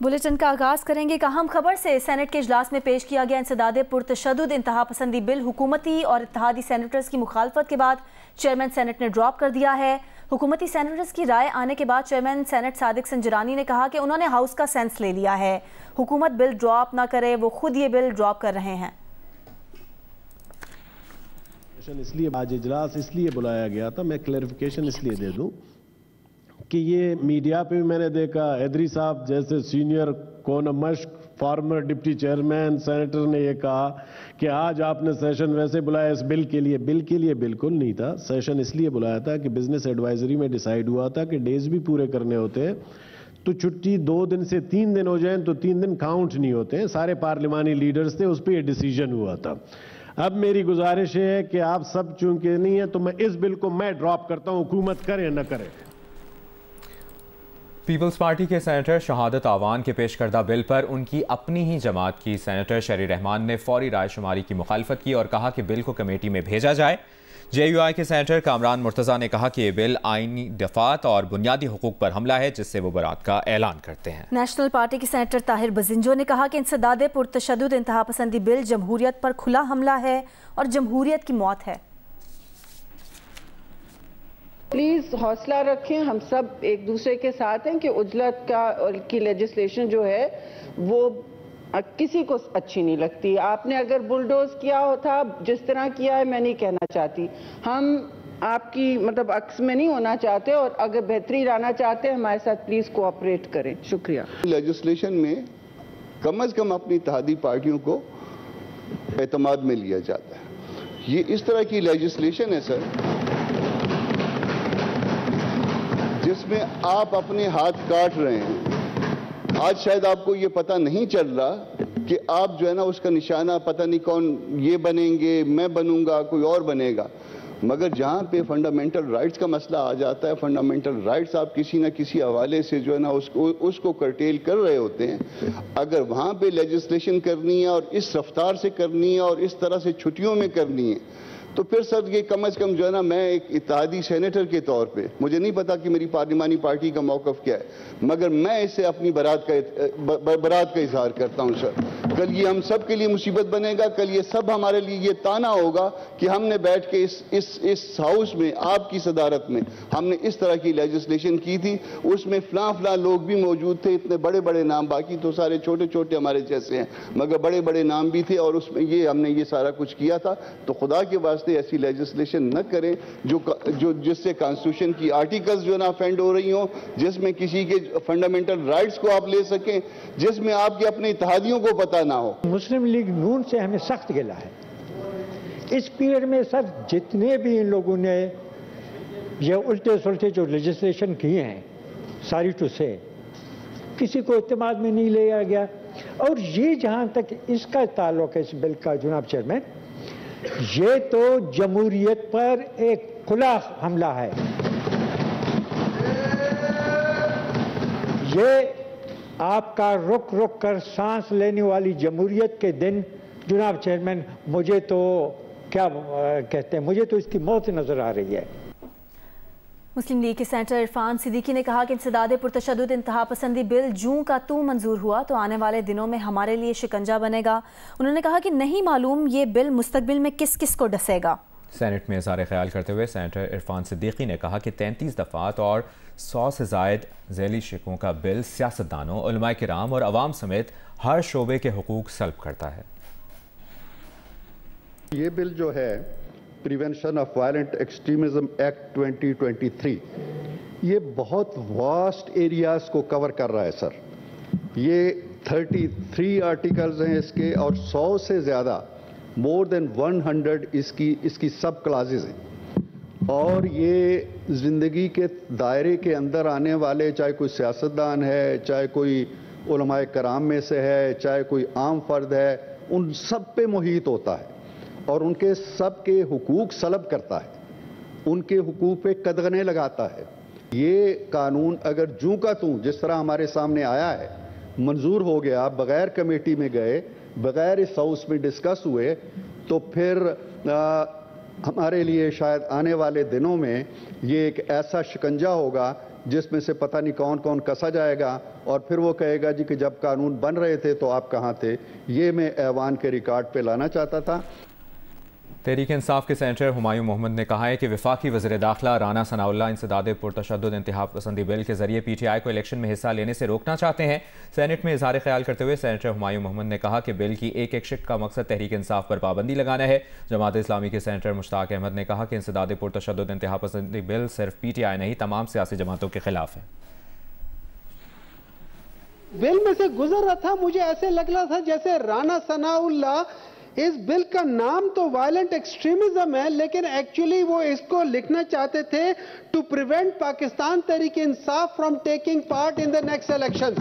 Bulletin का आगाज करेंगे एक अहम खबर से। सेनेट के इजलास में पेश किया गया इंसदादे पुरतशद्दुद इंतहा पसंदी बिल हुकूमती और इत्तेहादी सेनेटर्स की मुखालफत के बाद चेयरमैन सेनेट ने ड्रॉप कर दिया है। हुकूमती सेनेटर्स की राय आने के बाद चेयरमैन सेनेट सादिक संजरानी ने कहा कि उन्होंने हाउस का सेंस ले लिया है, हुकूमत बिल ड्रॉप ना करे, वो खुद ये बिल ड्रॉप कर रहे हैं। इसलिए आज इजलास इसलिए बुलाया गया था, मैं क्लैरिफिकेशन इसलिए दे दूं कि ये मीडिया पे भी मैंने देखा, हैदरी साहब जैसे सीनियर कौन मश्क फॉर्मर डिप्टी चेयरमैन सेनेटर ने ये कहा कि आज आपने सेशन वैसे बुलाया इस बिल के लिए। बिल के लिए बिल्कुल नहीं था, सेशन इसलिए बुलाया था कि बिजनेस एडवाइजरी में डिसाइड हुआ था कि डेज भी पूरे करने होते हैं, तो छुट्टी 2 दिन से 3 दिन हो जाए तो 3 दिन काउंट नहीं होते हैं। सारे पार्लिमानी लीडर्स थे, उस पर यह डिसीजन हुआ था। अब मेरी गुजारिश है कि आप सब चूंकि नहीं है तो मैं इस बिल को मैं ड्रॉप करता हूं, हुकूमत करे न करे। पीपल्स पार्टी के सेनेटर शहादत आवान के पेश करदा बिल पर उनकी अपनी ही जमात की सेनेटर शरी रहमान ने फौरी राय शुमारी की मुखालफत की और कहा कि बिल को कमेटी में भेजा जाए। JUI के सेनेटर कामरान मुर्तज़ा ने कहा कि ये बिल आईनी दफात और बुनियादी हुकूक पर हमला है, जिससे वो बरात का ऐलान करते हैं। नेशनल पार्टी के सेनेटर ताहिर बजिंजो ने कहा कि इंसदादे पुरतशद्दुद इंतहा पसंदी बिल जमहूरियत पर खुला हमला है और जमहूरियत की मौत है। प्लीज़ हौसला रखें, हम सब एक दूसरे के साथ हैं कि उजलत की लेजिस्लेशन जो है वो किसी को अच्छी नहीं लगती। आपने अगर बुलडोज किया होता, जिस तरह किया है, मैं नहीं कहना चाहती, हम आपकी मतलब अक्स में नहीं होना चाहते, और अगर बेहतरी लाना चाहते हैं हमारे साथ प्लीज़ कोऑपरेट करें। शुक्रिया। लेजिस्लेशन में कम से कम अपनी इत्तेहादी पार्टियों को एतमाद में लिया जाता है। ये इस तरह की लेजिस्लेशन है सर जिसमें आप अपने हाथ काट रहे हैं। आज शायद आपको ये पता नहीं चल रहा कि आप जो है ना उसका निशाना पता नहीं कौन ये बनेंगे, मैं बनूंगा, कोई और बनेगा, मगर जहां पे फंडामेंटल राइट्स का मसला आ जाता है, फंडामेंटल राइट्स आप किसी ना किसी हवाले से जो है ना उसको कर्टेल कर रहे होते हैं। अगर वहां पे लेजिस्लेशन करनी है और इस रफ्तार से करनी है और इस तरह से छुट्टियों में करनी है, तो फिर सर ये कम से कम जो है ना, मैं एक इत्तेहादी सेनेटर के तौर पे, मुझे नहीं पता कि मेरी पार्लिमानी पार्टी का मौकफ क्या है, मगर मैं इससे अपनी बरात का इजहार करता हूं सर। कल ये हम सब के लिए मुसीबत बनेगा, कल ये सब हमारे लिए ये ताना होगा कि हमने बैठ के इस हाउस में आपकी सदारत में हमने इस तरह की लेजिस्लेशन की थी, उसमें फलां लोग भी मौजूद थे, इतने बड़े बड़े नाम, बाकी तो सारे छोटे छोटे हमारे जैसे हैं, मगर बड़े बड़े नाम भी थे, और उसमें ये हमने ये सारा कुछ किया था। तो खुदा के वास्ते ऐसी लेजिस्लेशन न करें जो जिससे कॉन्स्टिट्यूशन की आर्टिकल्स जो ना ऑफेंड हो रही हो, जिसमें किसी के फंडामेंटल राइट्स को आप ले सकें, जिसमें आपके अपने इत्तेहादियों को पता ना हो। मुस्लिम लीग नून से हमें सख्त गिला है। इस पीरियड में सर जितने भी इन लोगों ने ये उल्टे सुलटे जो लेजिस्लेशन किए हैं, सॉरी टू से, किसी को इत्तेमाद में नहीं लिया गया। और ये जहां तक इसका ताल्लुक है इस बिल का जनाब चेयरमैन, ये तो जमहूरियत पर एक खुला हमला है। ये आपका रुक रुक कर सांस लेने वाली जमहूरियत के दिन जनाब चेयरमैन, मुझे तो क्या कहते हैं, मुझे तो इसकी मौत नजर आ रही है। मुस्लिम लीग के सेनेटर इरफान सिद्दीकी ने कहा कि इंसदादे पुरतशद्दुद इंतहा पसंदी बिल जूं का तू मंजूर हुआ तो आने वाले दिनों में हमारे लिए शिकंजा बनेगा। उन्होंने कहा कि नहीं मालूम ये बिल मुस्तकबिल में किस किस को डसेगा। सेनेट में इज़हार ख्याल करते हुए सेनेटर इरफान सिद्दीकी ने कहा कि 33 दफात और 100 से जायद झैली शिकों का बिल सियासतदानों, उलमाए किराम और अवाम समेत हर शोबे के हुकूक सल्ब करता है। ये बिल जो है prevention of violent extremism act 2023, ये बहुत वास्ट एरियाज को कवर कर रहा है सर। ये 33 आर्टिकल्स हैं इसके, और 100 से ज़्यादा, मोर देन 100 इसकी सब क्लासेस हैं। और ये ज़िंदगी के दायरे के अंदर आने वाले, चाहे कोई सियासतदान है, चाहे कोई उलमाए कराम में से है, चाहे कोई आम फर्द है, उन सब पे मुहित होता है और उनके सब के हुकूक सलब करता है, उनके हुकूक पे कदगने लगाता है। ये कानून अगर जूं का तूं जिस तरह हमारे सामने आया है, मंजूर हो गया, बगैर कमेटी में गए, बगैर इस हाउस में डिस्कस हुए, तो फिर हमारे लिए शायद आने वाले दिनों में ये एक ऐसा शिकंजा होगा जिसमें से पता नहीं कौन कौन कसा जाएगा और फिर वो कहेगा जी कि जब कानून बन रहे थे तो आप कहाँ थे। ये मैं ऐवान के रिकॉर्ड पे लाना चाहता था। तहरीक इंसाफ के सेनेटर हुमायूं मोहम्मद ने कहा है कि वफाकी वज़ीर दाखिला राना सनाउल्लाह इंसदाद पुरतशद्दुद इंतहा पसंदी बिल के जरिए PTI को इलेक्शन में हिस्सा लेने से रोकना चाहते हैं। सेनेट में इजहार ख्याल करते हुए सेनेटर हुमायूं मोहम्मद ने कहा कि बिल की एक एक शिक का मकसद तहरीक इंसाफ पर पाबंदी लगाना है। जमात इस्लामी के सेनेटर मुश्ताक अहमद ने कहा कि इंसदाद पुरतशद्दुद इंतहा पसंदी बिल सिर्फ PTI नहीं तमाम सियासी जमातों के खिलाफ है। बिल में से गुजर रहा था, मुझे ऐसे लग रहा था जैसे राना सनाउल्लाह, इस बिल का नाम तो वायलेंट एक्सट्रीमिज्म है, लेकिन एक्चुअली वो इसको लिखना चाहते थे to prevent Pakistan Tehreek Insaf from taking part in the next elections.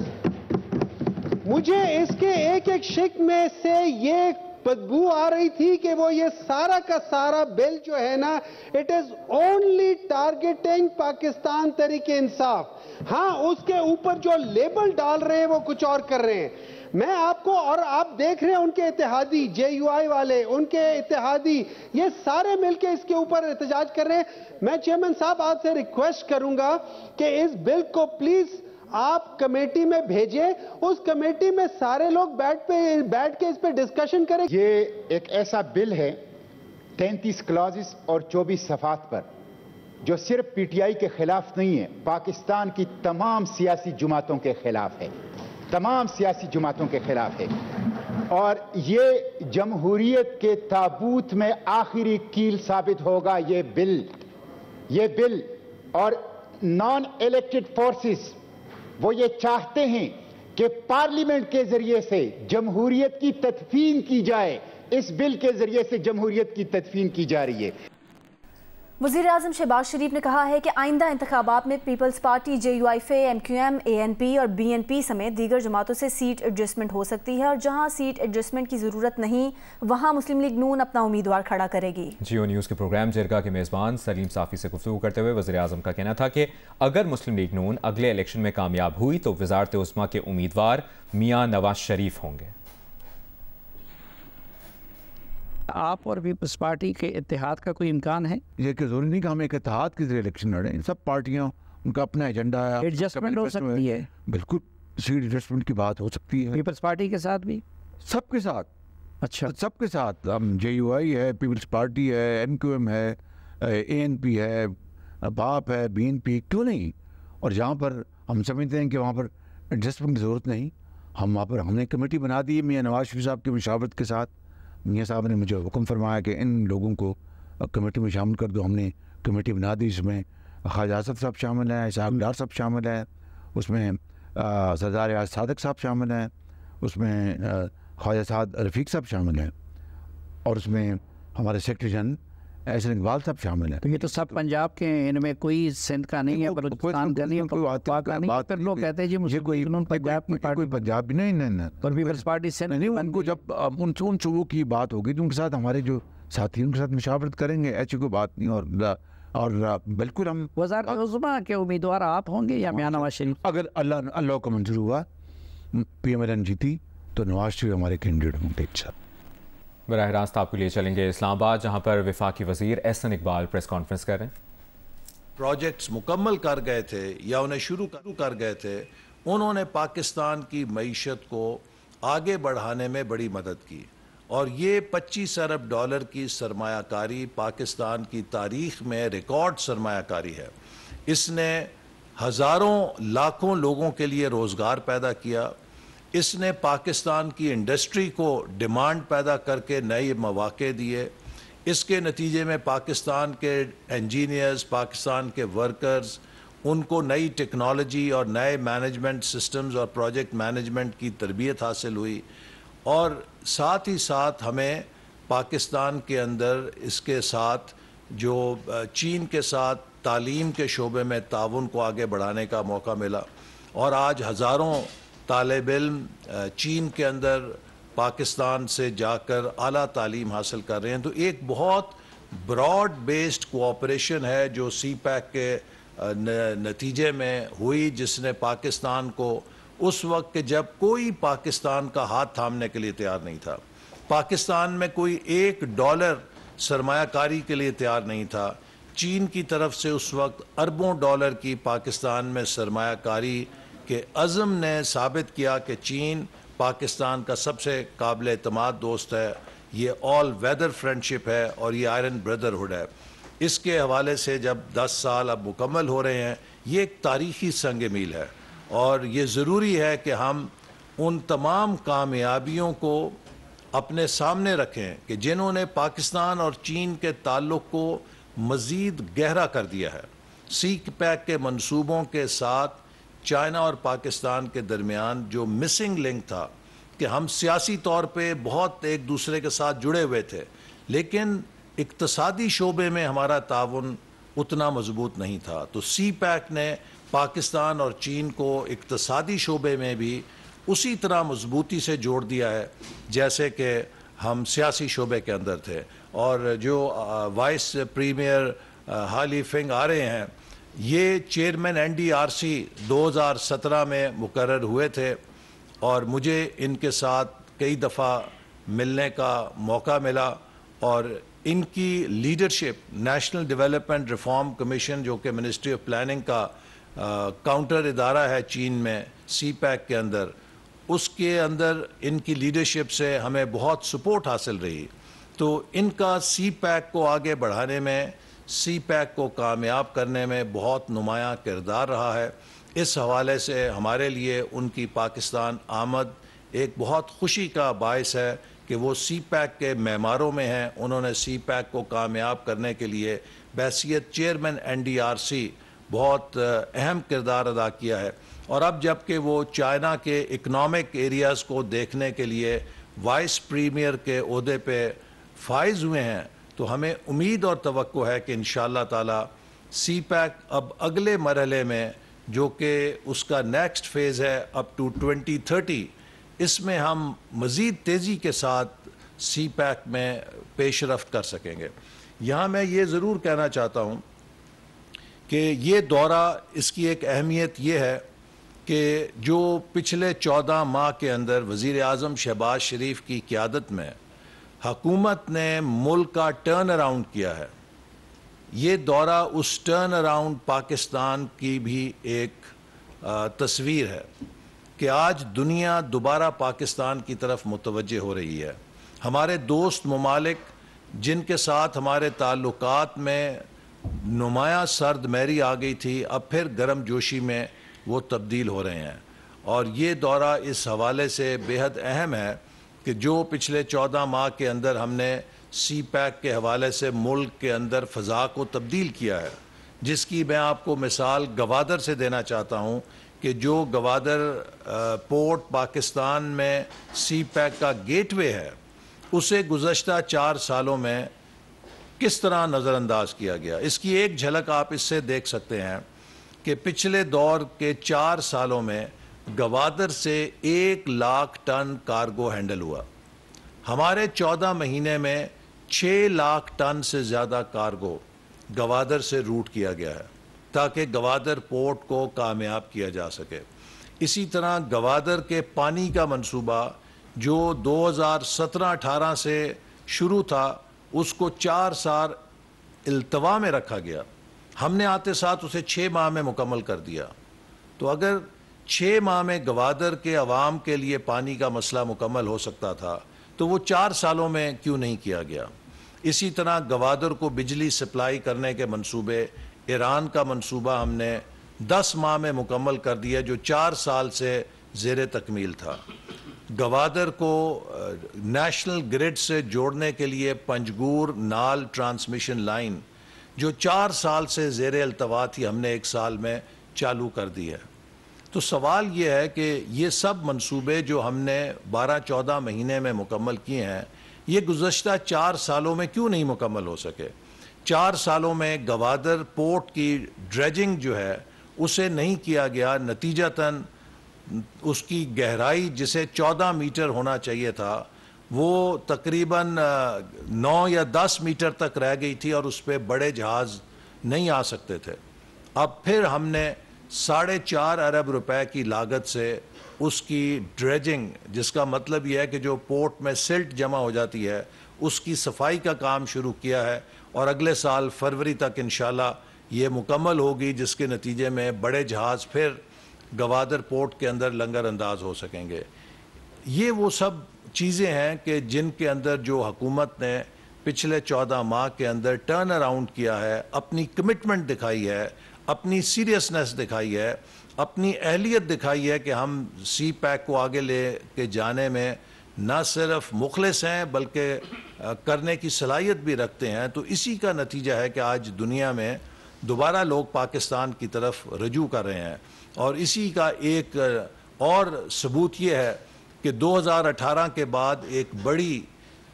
मुझे इसके एक एक शिक में से ये बदबू आ रही थी कि वो ये सारा का सारा बिल जो है ना, it is only targeting Pakistan Tehreek Insaf. हाँ, उसके ऊपर जो लेबल डाल रहे हैं वो कुछ और कर रहे हैं। मैं आपको, और आप देख रहे हैं उनके इत्तेहादी JUI वाले, उनके इत्तेहादी, ये सारे मिलके इसके ऊपर एहतजाज कर रहे हैं। मैं चेयरमैन साहब आपसे रिक्वेस्ट करूंगा कि इस बिल को प्लीज आप कमेटी में भेजें, उस कमेटी में सारे लोग बैठ के इस पे डिस्कशन करें। ये एक ऐसा बिल है 33 क्लॉजेस और 24 सफात पर, जो सिर्फ PTI के खिलाफ नहीं है, पाकिस्तान की तमाम सियासी जमातों के खिलाफ है, तमाम सियासी जमातों के खिलाफ है। और ये जमहूरियत के ताबूत में आखिरी कील साबित होगा ये बिल। और नॉन इलेक्टेड फोर्सेस वो ये चाहते हैं कि पार्लियामेंट के जरिए से जमहूरियत की तदफीन की जाए। इस बिल के जरिए से जमहूरियत की तदफीन की जा रही है। वज़ीर आज़म शहबाज शरीफ ने कहा है कि आइंदा इंतखाबात में peoples party, JUI, MQM, ANP और BNP समेत दीगर जमातों से सीट एडजस्टमेंट हो सकती है और जहां सीट एडजस्टमेंट की ज़रूरत नहीं वहां मुस्लिम लीग नून अपना उम्मीदवार खड़ा करेगी। जियो न्यूज़ के प्रोग्राम जिरगा के मेज़बान सलीम साफ़ी से गुफ्तगू करते हुए वज़ीर आज़म का कहना था कि अगर मुस्लिम लीग नून अगले इलेक्शन में कामयाब हुई तो वज़ारत उस्मा के उम्मीदवार मियाँ नवाज शरीफ होंगे। आप और पीपल्स पार्टी के इत्तेहाद का कोई इम्कान है? ये कि जरूरी नहीं कि हम एक इत्तेहाद के जरिए इलेक्शन लड़ें। सब पार्टियां, उनका अपना एजेंडा है, एडजस्टमेंट हो सकती है। बिल्कुल सीट एडजस्टमेंट की बात हो सकती है। पीपल्स पार्टी के साथ भी, सबके साथ। अच्छा, सबके साथ। हम JUI है, पीपल्स पार्टी है, MQM है, ANP है, बाप है, BNP, क्यों नहीं। और जहाँ पर हम समझते हैं कि वहाँ पर एडजस्टमेंट की ज़रूरत नहीं, हम वहाँ पर हमने कमेटी बना दी मियाँ नवाज शरीफ साहब की मुशावरत के साथ। मियाँ साहब ने मुझे हुक्म फरमाया कि इन लोगों को कमेटी में शामिल कर दो। हमने कमेटी बना दी, इसमें ख्वाजा आसफ साहब शामिल हैं, इसहाक डार साहब शामिल हैं, उसमें सरदार याद सादक साहब शामिल हैं, उसमें ख्वाजा साद रफ़ीक साहब शामिल हैं और उसमें हमारे सेक्रेटरी जनरल एहसन इकबाल साहब शामिल हैं। तो ये तो सब पंजाब के, इनमें कोई सिंध का नहीं है, बलूचिस्तान का नहीं है, बात पर लोग कहते हैं जी मुझे कोई पंजाब भी नहीं, पर पीपल्स पार्टी से नहीं। उनको जब उन सूबों की बात होगी तो उनके साथ हमारे जो साथी उनके साथ मुशावरत करेंगे, ऐसी कोई बात नहीं। और बिल्कुल हम वज़ारत उज़्मा के उम्मीदवार आप होंगे या मियाँ नवाज शरीफ? अगर अल्लाह को मंजूर हुआ PMLN जीती तो नवाज शरीफ हमारे कैंडिडेट होंगे। अच्छा, बराह रास्त आपके लिए चलेंगे इस्लामाबाद, जहां पर वफाकी वजीर एहसन इकबाल प्रेस कॉन्फ्रेंस कर रहे हैं। प्रोजेक्ट्स मुकम्मल कर गए थे या उन्हें शुरू कर गए थे, उन्होंने पाकिस्तान की मईशत को आगे बढ़ाने में बड़ी मदद की। और ये 25 अरब डॉलर की सरमायाकारी पाकिस्तान की तारीख में रिकॉर्ड सरमायाकारी है। इसने हज़ारों लाखों लोगों के लिए रोज़गार पैदा किया। इसने पाकिस्तान की इंडस्ट्री को डिमांड पैदा करके नए मौके दिए। इसके नतीजे में पाकिस्तान के इंजीनियर्स, पाकिस्तान के वर्कर्स, उनको नई टेक्नोलॉजी और नए मैनेजमेंट सिस्टम्स और प्रोजेक्ट मैनेजमेंट की तरबियत हासिल हुई। और साथ ही साथ हमें पाकिस्तान के अंदर इसके साथ जो चीन के साथ तालीम के शोबे में ताउन को आगे बढ़ाने का मौका मिला। और आज हज़ारों तालिब इल्म चीन के अंदर पाकिस्तान से जाकर आला तालीम हासिल कर रहे हैं। तो एक बहुत ब्रॉड बेस्ड कोऑपरेशन है जो CPEC के नतीजे में हुई, जिसने पाकिस्तान को उस वक्त जब कोई पाकिस्तान का हाथ थामने के लिए तैयार नहीं था, पाकिस्तान में कोई $1 सरमायाकारी के लिए तैयार नहीं था, चीन की तरफ से उस वक्त अरबों डॉलर की पाकिस्तान में सरमायाकारी के अज़म ने साबित किया कि चीन पाकिस्तान का सबसे काबिल एतमाद दोस्त है, ये ऑल वेदर फ्रेंडशिप है और ये आयरन ब्रदरहुड है। इसके हवाले से जब 10 साल अब मुकम्मल हो रहे हैं, ये एक तारीख़ी संग मील है और ये ज़रूरी है कि हम उन तमाम कामयाबियों को अपने सामने रखें कि जिन्होंने पाकिस्तान और चीन के ताल्लुक़ को मज़ीद गहरा कर दिया है। सी पैक के मंसूबों के साथ चाइना और पाकिस्तान के दरमियान जो मिसिंग लिंक था कि हम सियासी तौर पे बहुत एक दूसरे के साथ जुड़े हुए थे, लेकिन इक्तसादी शोबे में हमारा ताउन उतना मजबूत नहीं था। तो सी पैक ने पाकिस्तान और चीन को इक्तसादी शोबे में भी उसी तरह मजबूती से जोड़ दिया है जैसे कि हम सियासी शोबे के अंदर थे। और जो वाइस प्रीमियर हाली फिंग आ रहे हैं, ये चेयरमैन NDRC 2017 में मुकर्रर हुए थे और मुझे इनके साथ कई दफ़ा मिलने का मौका मिला और इनकी leadership national development reform commission जो कि मिनिस्ट्री ऑफ प्लानिंग का काउंटर इदारा है चीन में सी पैक के अंदर, उसके अंदर इनकी लीडरशिप से हमें बहुत सपोर्ट हासिल रही। तो इनका सी पैक को आगे बढ़ाने में, सी पैक को कामयाब करने में बहुत नुमायाँ किरदार रहा है। इस हवाले से हमारे लिए उनकी पाकिस्तान आमद एक बहुत खुशी का बायस है कि वो सी पैक के मेमारों में हैं। उन्होंने सी पैक को कामयाब करने के लिए बैसियत चेयरमैन NDRC बहुत अहम किरदार अदा किया है। और अब जबकि वो चाइना के इकनॉमिक एरियाज़ को देखने के लिए वाइस प्रीमियर के ओहदे पे फाइज हुए हैं, तो हमें उम्मीद और तवक्को है कि इंशाअल्लाह ताला सी पैक अब अगले मरहले में जो कि उसका नेक्स्ट फेज़ है अप टू 2030, इसमें हम मज़ीद तेज़ी के साथ सी पैक में पेशरफ्त कर सकेंगे। यहाँ मैं ये ज़रूर कहना चाहता हूँ कि ये दौरा, इसकी एक अहमियत ये है कि जो पिछले 14 माह के अंदर वज़ीर आज़म शहबाज शरीफ की क़यादत में हुकूमत ने मुल्क का टर्न अराउंड किया है, ये दौरा उस टर्न अराउंड पाकिस्तान की भी एक तस्वीर है कि आज दुनिया दोबारा पाकिस्तान की तरफ मुतवज्जे हो रही है। हमारे दोस्त ममालिक जिनके साथ हमारे ताल्लुकात में नुमायाँ सर्द मैरी आ गई थी, अब फिर गर्म जोशी में वो तब्दील हो रहे हैं। और ये दौरा इस हवाले से बेहद अहम है कि जो पिछले 14 माह के अंदर हमने सी पैक के हवाले से मुल्क के अंदर फ़ज़ा को तब्दील किया है, जिसकी मैं आपको मिसाल गवादर से देना चाहता हूँ कि जो गवादर पोर्ट पाकिस्तान में सी पैक का गेटवे है, उसे गुज़श्ता 4 सालों में किस तरह नज़रअंदाज किया गया। इसकी एक झलक आप इससे देख सकते हैं कि पिछले दौर के 4 सालों में गवादर से 1 लाख टन कार्गो हैंडल हुआ। हमारे 14 महीने में 6 लाख टन से ज़्यादा कार्गो गवादर से रूट किया गया है ताकि गवादर पोर्ट को कामयाब किया जा सके। इसी तरह गवादर के पानी का मंसूबा जो 2017-18 से शुरू था, उसको 4 साल इल्तवा में रखा गया। हमने आते साथ उसे 6 माह में मुकम्मल कर दिया। तो अगर 6 माह में गवादर के अवाम के लिए पानी का मसला मुकम्मल हो सकता था, तो वो 4 सालों में क्यों नहीं किया गया। इसी तरह गवादर को बिजली सप्लाई करने के मंसूबे, ईरान का मंसूबा हमने 10 माह में मुकम्मल कर दिया जो 4 साल से ज़ेरे तकमील था। गवादर को नेशनल ग्रिड से जोड़ने के लिए पंजगूर नाल ट्रांसमिशन लाइन जो 4 साल से ज़ेरे अल्तवा थी, हमने 1 साल में चालू कर दी है। तो सवाल ये है कि ये सब मंसूबे जो हमने 12-14 महीने में मुकम्मल किए हैं, ये गुज़श्ता 4 सालों में क्यों नहीं मुकम्मल हो सके। 4 सालों में गवादर पोर्ट की ड्रेजिंग जो है उसे नहीं किया गया। नतीजतन उसकी गहराई जिसे 14 मीटर होना चाहिए था, वो तकरीबन 9 या 10 मीटर तक रह गई थी और उस पर बड़े जहाज़ नहीं आ सकते थे। अब फिर हमने 4.5 अरब रुपए की लागत से उसकी ड्रेजिंग, जिसका मतलब यह है कि जो पोर्ट में सिल्ट जमा हो जाती है, उसकी सफाई का काम शुरू किया है और अगले साल फरवरी तक इंशाल्लाह ये मुकम्मल होगी, जिसके नतीजे में बड़े जहाज़ फिर गवादर पोर्ट के अंदर लंगर अंदाज हो सकेंगे। ये वो सब चीज़ें हैं कि जिनके अंदर जो हुकूमत ने पिछले 14 माह के अंदर टर्न अराउंड किया है, अपनी कमिटमेंट दिखाई है, अपनी सीरियसनेस दिखाई है, अपनी अहलियत दिखाई है कि हम सी पैक को आगे ले के जाने में न सिर्फ मुखलिस हैं बल्कि करने की सलाहियत भी रखते हैं। तो इसी का नतीजा है कि आज दुनिया में दोबारा लोग पाकिस्तान की तरफ रजू कर रहे हैं। और इसी का एक और सबूत ये है कि 2018 के बाद एक बड़ी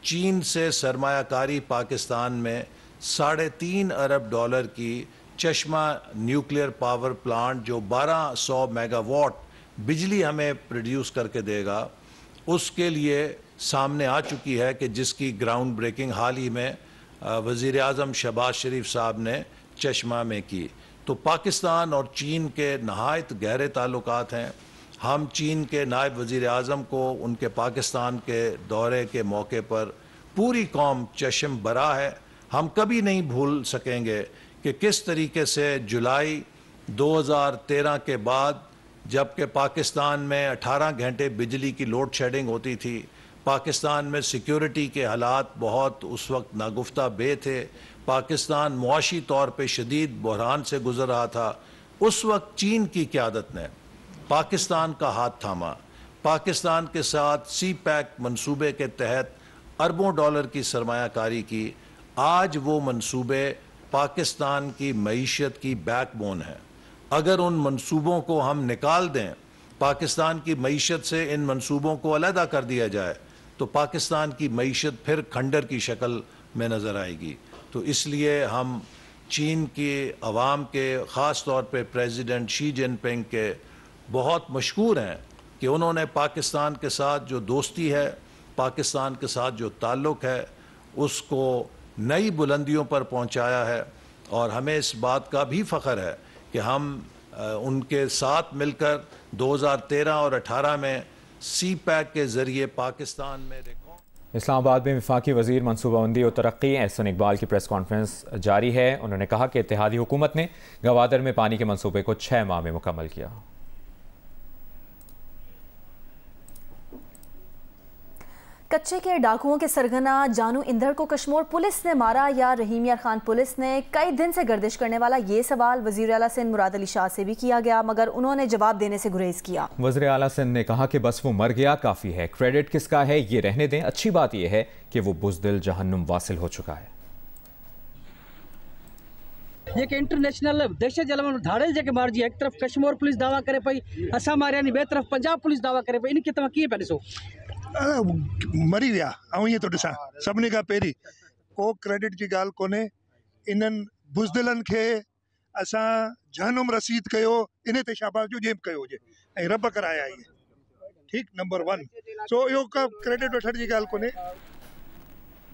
चीन से सरमायाकारी पाकिस्तान में $3.5 अरब की चश्मा न्यूक्लियर पावर प्लांट जो 1200 मेगावाट बिजली हमें प्रोड्यूस करके देगा, उसके लिए सामने आ चुकी है कि जिसकी ग्राउंड ब्रेकिंग हाल ही में वज़ीर आज़म शहबाज शरीफ साहब ने चश्मा में की। तो पाकिस्तान और चीन के नहायत गहरे ताल्लुकात हैं। हम चीन के नायब वज़ीर आज़म को उनके पाकिस्तान के दौरे के मौके पर पूरी कौम चश्म बरा है। हम कभी नहीं भूल सकेंगे कि किस तरीके से जुलाई 2013 के बाद, जबकि पाकिस्तान में 18 घंटे बिजली की लोड शेडिंग होती थी, पाकिस्तान में सिक्योरिटी के हालात बहुत उस वक्त नागुफ्ता बे थे, पाकिस्तान मुआशी तौर पे शदीद बहरान से गुजर रहा था, उस वक्त चीन की क़यादत ने पाकिस्तान का हाथ थामा, पाकिस्तान के साथ सी पैक मंसूबे के तहत अरबों डॉलर की सरमायाकारी की। आज वो मंसूबे पाकिस्तान की मईशत की बैकबोन है। अगर उन मंसूबों को हम निकाल दें, पाकिस्तान की मईशत से इन मंसूबों को अलहदा कर दिया जाए, तो पाकिस्तान की मईशत फिर खंडर की शक्ल में नज़र आएगी। तो इसलिए हम चीन की अवाम के, ख़ास तौर पे प्रेसिडेंट शी जिनपिंग के बहुत मशकूर हैं कि उन्होंने पाकिस्तान के साथ जो दोस्ती है, पाकिस्तान के साथ जो ताल्लुक़ है, उसको नई बुलंदियों पर पहुंचाया है। और हमें इस बात का भी फ़ख्र है कि हम उनके साथ मिलकर 2013 और 18 में सी पैक के ज़रिए पाकिस्तान में इस्लामाबाद में वफाकी वज़ीर मनसूबाबंदी और तरक्की एहसन इकबाल की प्रेस कॉन्फ्रेंस जारी है। उन्होंने कहा कि इत्तेहादी हुकूमत ने गवादर में पानी के मनसूबे को 6 माह में मुकम्मल किया। कच्चे के डाकुओं के सरगना जानू इंदर को कश्मीर पुलिस ने मारा या रहीम यार खान पुलिस ने कई दिन से गर्दिश करने वाला ये सवाल वज़ीर आला सिंध मुराद अली शाह से भी किया गया, मगर उन्होंने जवाब देने से गुरेज किया। वज़ीर आला सिंध ने कहा कि बस वो मर गया काफ़ी है, क्रेडिट किसका है ये रहने दें। अच्छी बात यह है कि वो बुज़दिल जहन्नुम वासिल हो चुका है। ये इंटरनेशनल दहशत जलवन धाड़े जेके मारजी, एक तरफ कश्मीर पुलिस दावा करे पई असां मारिया नी, ॿिए तरफ पंजाब पुलिस दावा करे पई, इनके तव्हां कीअं पिया ॾिसो? मरी विया ऐं ईअं थो ॾिसां। सभिनी खां पहिरीं को क्रेडिट जी ॻाल्हि कोन्हे, इन्हनि बुज़दिलनि खे असां जहनुम रसीद कयो, इन ते शाबाश जो जेब कयो हुजे ऐं रब कराया इहे, ठीकु, नंबर 1। सो इहो का क्रेडिट वठण जी ॻाल्हि कोन्हे।